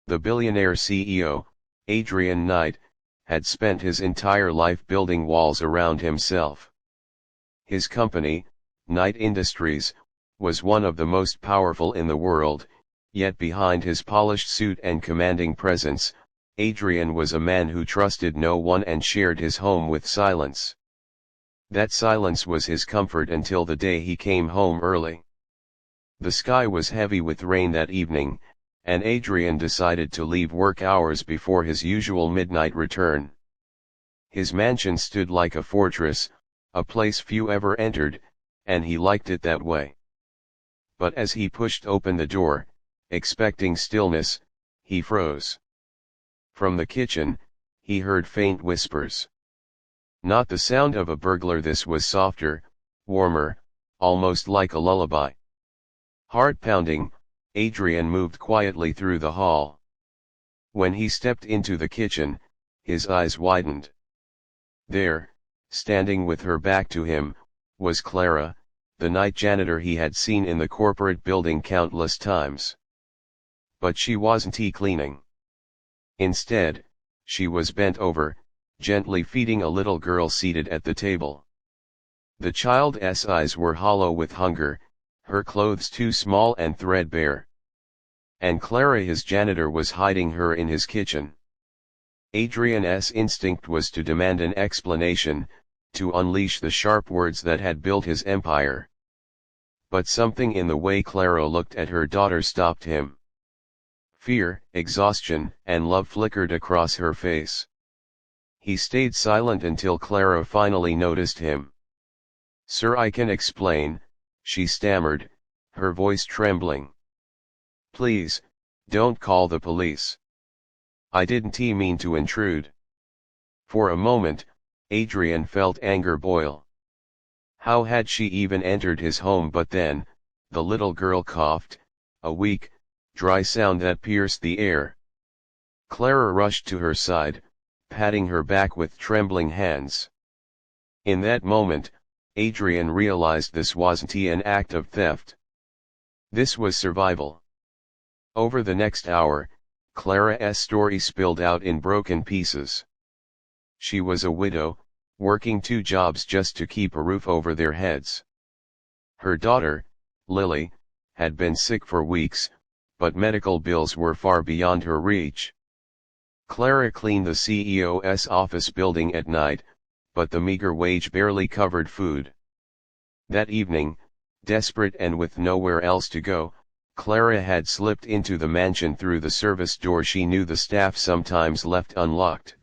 The billionaire CEO, Adrian Knight, had spent his entire life building walls around himself. His company, Knight Industries, was one of the most powerful in the world, yet behind his polished suit and commanding presence, Adrian was a man who trusted no one and shared his home with silence. That silence was his comfort until the day he came home early. The sky was heavy with rain that evening, and Adrian decided to leave work hours before his usual midnight return. His mansion stood like a fortress, a place few ever entered, and he liked it that way. But as he pushed open the door, expecting stillness, he froze. From the kitchen, he heard faint whispers. Not the sound of a burglar, this was softer, warmer, almost like a lullaby. Heart pounding, Adrian moved quietly through the hall. When he stepped into the kitchen, his eyes widened. There, standing with her back to him, was Clara, the night janitor he had seen in the corporate building countless times. But she wasn't cleaning. Instead, she was bent over, gently feeding a little girl seated at the table. The child's eyes were hollow with hunger, her clothes too small and threadbare. And Clara, his janitor, was hiding her in his kitchen. Adrian's instinct was to demand an explanation, to unleash the sharp words that had built his empire. But something in the way Clara looked at her daughter stopped him. Fear, exhaustion, and love flickered across her face. He stayed silent until Clara finally noticed him. "Sir, I can explain," she stammered, her voice trembling. "Please, don't call the police. I didn't mean to intrude." For a moment, Adrian felt anger boil. How had she even entered his home? But then, the little girl coughed, a weak, dry sound that pierced the air. Clara rushed to her side, patting her back with trembling hands. In that moment, Adrian realized this wasn't an act of theft. This was survival. Over the next hour, Clara's story spilled out in broken pieces. She was a widow, working 2 jobs just to keep a roof over their heads. Her daughter, Lily, had been sick for weeks, but medical bills were far beyond her reach. Clara cleaned the CEO's office building at night, but the meager wage barely covered food. That evening, desperate and with nowhere else to go, Clara had slipped into the mansion through the service door she knew the staff sometimes left unlocked.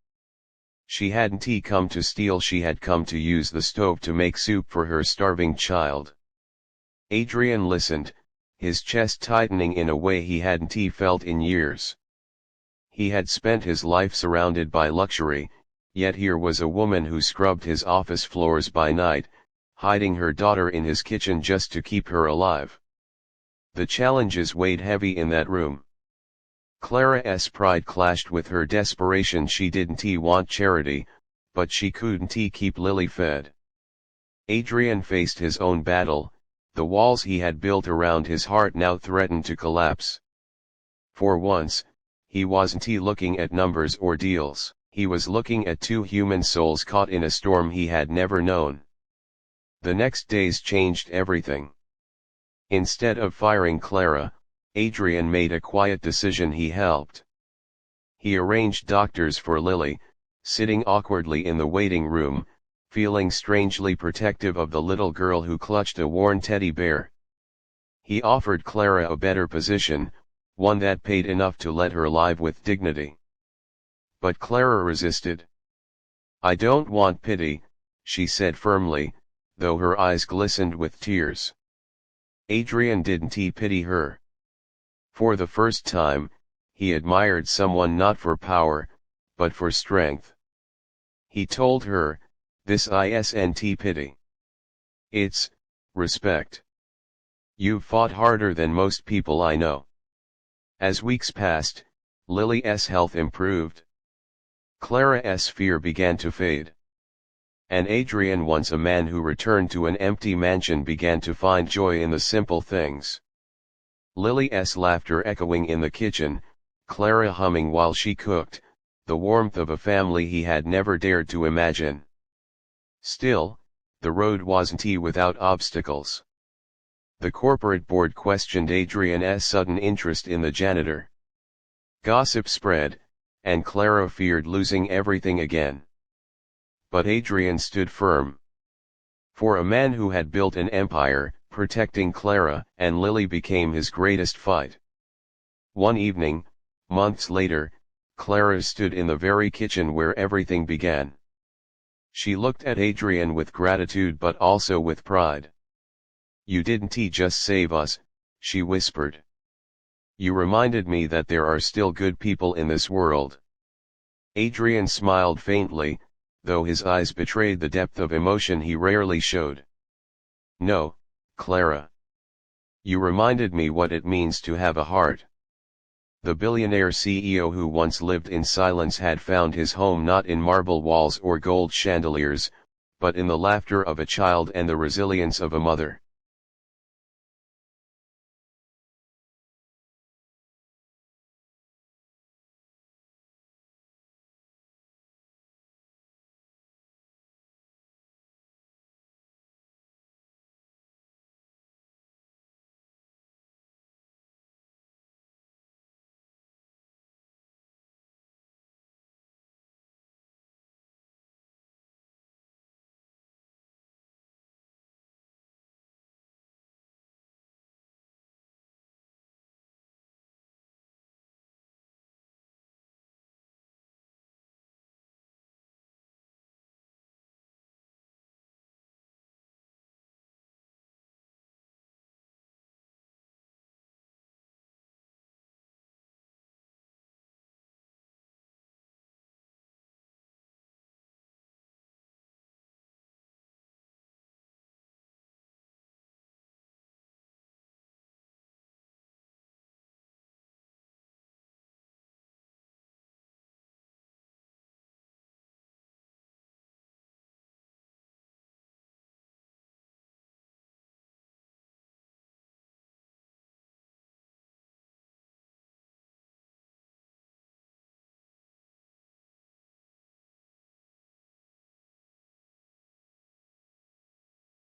She hadn't come to steal, she had come to use the stove to make soup for her starving child. Adrian listened, his chest tightening in a way he hadn't felt in years. He had spent his life surrounded by luxury, yet here was a woman who scrubbed his office floors by night, hiding her daughter in his kitchen just to keep her alive. The challenges weighed heavy in that room. Clara's pride clashed with her desperation. She didn't want charity, but she couldn't keep Lily fed. Adrian faced his own battle. The walls he had built around his heart now threatened to collapse. For once, he wasn't looking at numbers or deals, he was looking at 2 human souls caught in a storm he had never known. The next days changed everything. Instead of firing Clara, Adrian made a quiet decision. He helped. He arranged doctors for Lily, sitting awkwardly in the waiting room, feeling strangely protective of the little girl who clutched a worn teddy bear. He offered Clara a better position, one that paid enough to let her live with dignity. But Clara resisted. "I don't want pity," she said firmly, though her eyes glistened with tears. Adrian didn't pity her. For the first time, he admired someone not for power, but for strength. He told her, "This isn't pity. It's respect. You've fought harder than most people I know." As weeks passed, Lily's health improved. Clara's fear began to fade. And Adrian, once a man who returned to an empty mansion, began to find joy in the simple things. Lily's laughter echoing in the kitchen, Clara humming while she cooked, the warmth of a family he had never dared to imagine. Still, the road wasn't without obstacles. The corporate board questioned Adrian's sudden interest in the janitor. Gossip spread, and Clara feared losing everything again. But Adrian stood firm. For a man who had built an empire, protecting Clara and Lily became his greatest fight. One evening, months later, Clara stood in the very kitchen where everything began. She looked at Adrian with gratitude but also with pride. "You didn't just save us," she whispered. "You reminded me that there are still good people in this world." Adrian smiled faintly, though his eyes betrayed the depth of emotion he rarely showed. "No, Clara. You reminded me what it means to have a heart." The billionaire CEO who once lived in silence had found his home not in marble walls or gold chandeliers, but in the laughter of a child and the resilience of a mother.